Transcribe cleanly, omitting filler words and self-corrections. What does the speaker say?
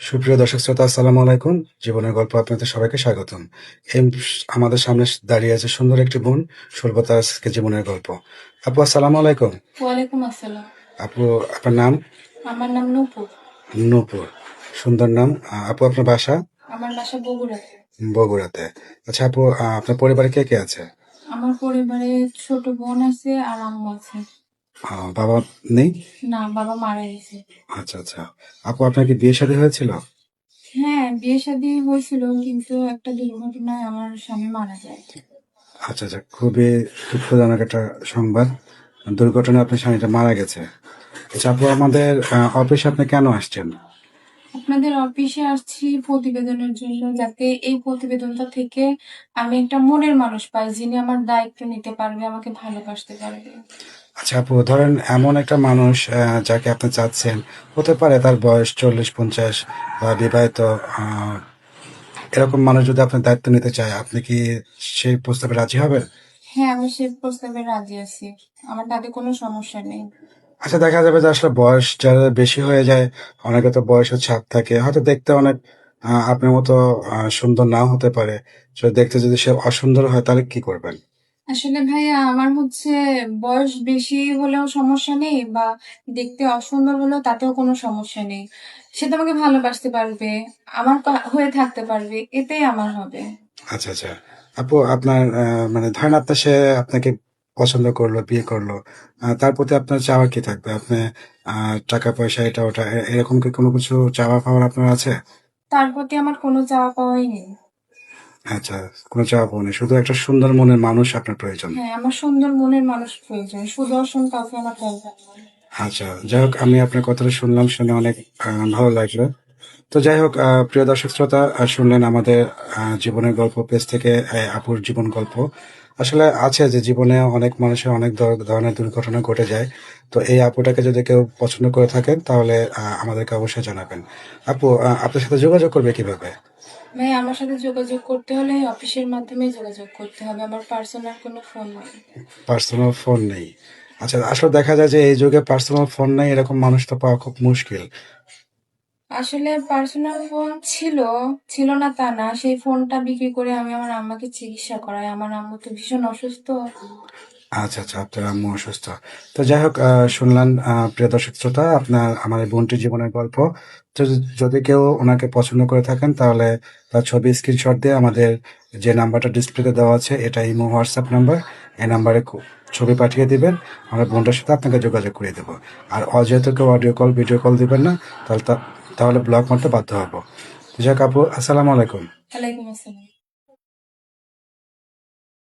সুপ্রিয় দর্শক শ্রোতা, আসসালামু আলাইকুম। জীবনের গল্প আপনাদের সবাইকে স্বাগতম। এই আমাদের সামনে দাঁড়িয়ে আছে সুন্দর একটি বোন, সুলভতার আজকে জীবনের গল্প। আপু, আসসালামু আলাইকুম। ওয়ালাইকুম আসসালাম। আপু, আপনার নাম? আমার নাম নূপুর। নূপুর, সুন্দর নাম। আপু, আপনার বাসা? আমার বাসা বগুড়াতে। বগুড়াতে। আচ্ছা আপু, আপনার পরিবারে কে কে আছে? আমার পরিবারে ছোট বোন আছে আর আম্মু আছে। বাবা নেই? না, বাবা মারা গেছে। আচ্ছা আচ্ছা। আপু, আপনার কি বিয়ে শাদী হয়েছিল? হ্যাঁ, বিয়ে শাদী হয়েছিল, কিন্তু একটা দুর্ঘটনায় আমার স্বামী মারা যায়। আচ্ছা আচ্ছা, খুবই দুঃখজনক একটা সংবাদ। দুর্ঘটনায় আপনার স্বামীটা মারা গেছে। আচ্ছা আপু, আমাদের অফিসে আপনি কেন আসছেন? আপনাদের অফিসে আসছি প্রতিবেদনের জন্য, যাতে এই প্রতিবেদনটা থেকে আমি একটা মনের মানুষ পাই, যিনি আমার দায়িত্ব নিতে পারবে, আমাকে ভালোবাসতে পারবে। আচ্ছা আপু, ধরেন এমন একটা মানুষ যাকে আপনি চাচ্ছেন, হতে পারে তার বয়স 40-50 বা বিবাহিত, আহ, এরকম মানুষ যদি আপনার দায়িত্ব নিতে চায়, আপনি কি সেই প্রস্তাবে রাজি হবেন? হ্যাঁ, আমি সেই প্রস্তাবে রাজি আছি। আমার তাতে কোনো সমস্যা নেই। আচ্ছা, দেখা যাবে যে আসলে বয়স যারা বেশি হয়ে যায়, অনেকে তো বয়সের ছাপ থাকে, হয়তো দেখতে অনেক আপনার মতো সুন্দর নাও হতে পারে। দেখতে যদি সে অসুন্দর হয়, তাহলে কি করবেন? আসলে ভাইয়া, আমার হচ্ছে বয়স বেশি হলেও সমস্যা নেই, বা দেখতে অসুন্দর হলেও তাতেও কোনো সমস্যা নেই। সে তো আমাকে ভালোবাসতে পারবে, আমার হয়ে থাকতে পারবে, এটাই আমার হবে। আচ্ছা আচ্ছা। আপু, আপনার মানে ধরেন আপনার সে আপনাকে পছন্দ করলো, বিয়ে করলো, তার প্রতি আপনার চাওয়া কি থাকবে? আপনি টাকা পয়সা এটা ওটা এরকম কি কোনো কিছু চাওয়া পাওয়ার আপনার আছে? তার প্রতি আমার কোনো চাওয়া পাওয়াই নেই। আচ্ছা, কোনো চাওয়া পাওয়া নেই, শুধু একটা সুন্দর মনের মানুষ আপনার প্রয়োজন। হ্যাঁ, আমার সুন্দর মনের মানুষ প্রয়োজন, সুদর্শন কাউকে আমার দরকার নেই। আচ্ছা, যাই হোক, আমি আপনার কথাটা শুনলাম, শুনে অনেক ভালো লাগলো। তো যাই হোক, প্রিয় দর্শক শ্রোতা, শুনলেন আমাদের জীবনের গল্প পেজ থেকে আপুর জীবন গল্প। আসলে আছে যে জীবনে অনেক মানুষের অনেক ধরনের দুর্ঘটনা ঘটে যায়। তো এই আপুটাকে যদি কেউ পছন্দ করে থাকেন, তাহলে আমাদেরকে অবশ্যই জানাবেন। আপু, আপনার সাথে যোগাযোগ করবে কিভাবে? ভাই, আমার সাথে যোগাযোগ করতে হলে অফিসের মাধ্যমে যোগাযোগ করতে হবে, আমার পার্সোনাল কোনো ফোন নেই। পার্সোনাল ফোন নেই? আচ্ছা, আসলে দেখা যায় যে এই যুগে পার্সোনাল ফোন নেই এরকম মানুষ তো পাওয়া খুব মুশকিল। আসলে পার্সোনাল ফোন ছিল, ছিল না তা না, সেই ফোনটা বিক্রি করে আমি আমার আম্মাকে চিকিৎসা করাই। আমার আম্মু তো ভীষণ অসুস্থ। আচ্ছা আচ্ছা, আপনার আম্মু অসুস্থ। তো যাই হোক, শুনলেন প্রিয় দর্শক শ্রোতা, আপনার আমার এই বোনটির জীবনের গল্প। তো যদি কেউ ওনাকে পছন্দ করে থাকেন, তাহলে তার ছবি স্ক্রিনশট দিয়ে আমাদের যে নাম্বারটা ডিসপ্লেতে দেওয়া আছে, এটা ইমো হোয়াটসঅ্যাপ নাম্বার, এই নাম্বারে ছবি পাঠিয়ে দিবেন। আমরা বোনটার সাথে আপনাকে যোগাযোগ করে দেবো। আর যেহেতু কেউ অডিও কল ভিডিও কল দিবেন না, তাহলে তাহলে ব্লক মারতে বাধ্য হবো। যাক আপু, আসসালামু আলাইকুম। ওয়ালাইকুম আসসালাম।